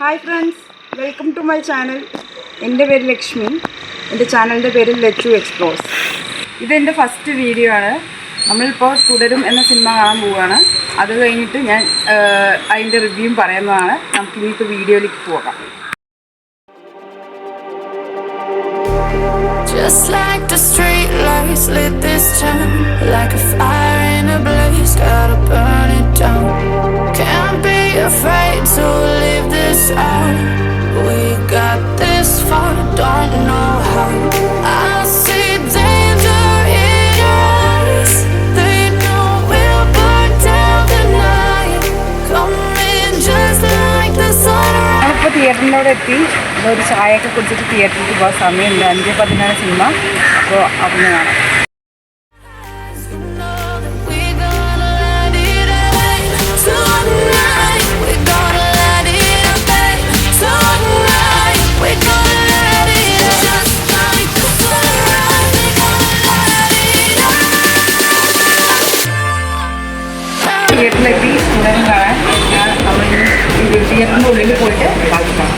Hi friends, welcome to my channel. എൻ്റെ പേര് ലക്ഷ്മി. എൻ്റെ ചാനലിൻ്റെ പേര് ലച്ചു എക്സ്പ്ലോസ്. ഇതെൻ്റെ ഫസ്റ്റ് വീഡിയോ ആണ്. നമ്മളിപ്പോൾ തുടരും എന്ന സിനിമ കാണാൻ പോവുകയാണ്. അത് കഴിഞ്ഞിട്ട് ഞാൻ അതിൻ്റെ റിവ്യൂ പറയുന്നതാണ്. നമുക്കിനിപ്പോൾ വീഡിയോയിലേക്ക് പോകാം. Just like the street lights lit this town, like a fire in a blaze, gotta burn it down. Can't be afraid to leave this out. We got this far, don't know how. I see danger in your eyes. They know we'll burn down the night. Coming just like the sunrise. ഞാനിപ്പോൾ തിയേറ്ററിനോട് എത്തി. ഒരു ചായയൊക്കെ കുടിച്ചിട്ട് തിയേറ്ററിലേക്ക് പോകാൻ സമയമുണ്ട്. 5:10 cinema. അപ്പോൾ അതിന് കാണാം. തിയേറ്ററിലെത്തി ഉടനെ കാണാൻ നമ്മൾ തിയേറ്ററിൻ്റെ ഉള്ളിൽ പോയിട്ട് ബാക്കി കാണാം.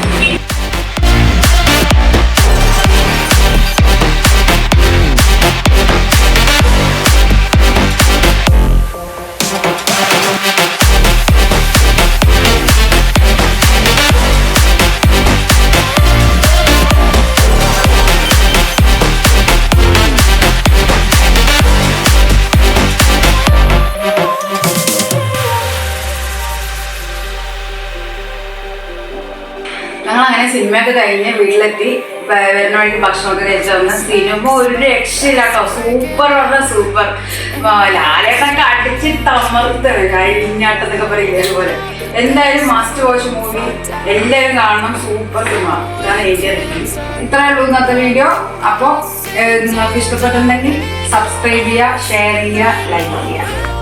ഞങ്ങളങ്ങനെ സിനിമയൊക്കെ കഴിഞ്ഞ് വീട്ടിലെത്തി. വരുന്ന വഴിക്ക് ഭക്ഷണമൊക്കെ കഴിച്ചു വന്ന് സിനിമ ഒരു രക്ഷയില്ല കേട്ടോ. സൂപ്പർ പറഞ്ഞ സൂപ്പർ. ലാലേട്ടൊക്കെ അടിച്ച് തമർത്താണ് കഴിഞ്ഞാട്ടത്തൊക്കെ പറയില്ല. അതുപോലെ എന്തായാലും മസ്റ്റ് വാച്ച് മൂവി, എല്ലാവരും കാണണം. Super cinema. ഇതാണ് ഏരിയ. ഇത്രയേ ഉള്ളൂ ഇന്നത്തെ വീഡിയോ. അപ്പോൾ നിങ്ങൾക്ക് ഇഷ്ടപ്പെട്ടിട്ടുണ്ടെങ്കിൽ സബ്സ്ക്രൈബ് ചെയ്യുക, ഷെയർ ചെയ്യുക, ലൈക്ക് ചെയ്യുക.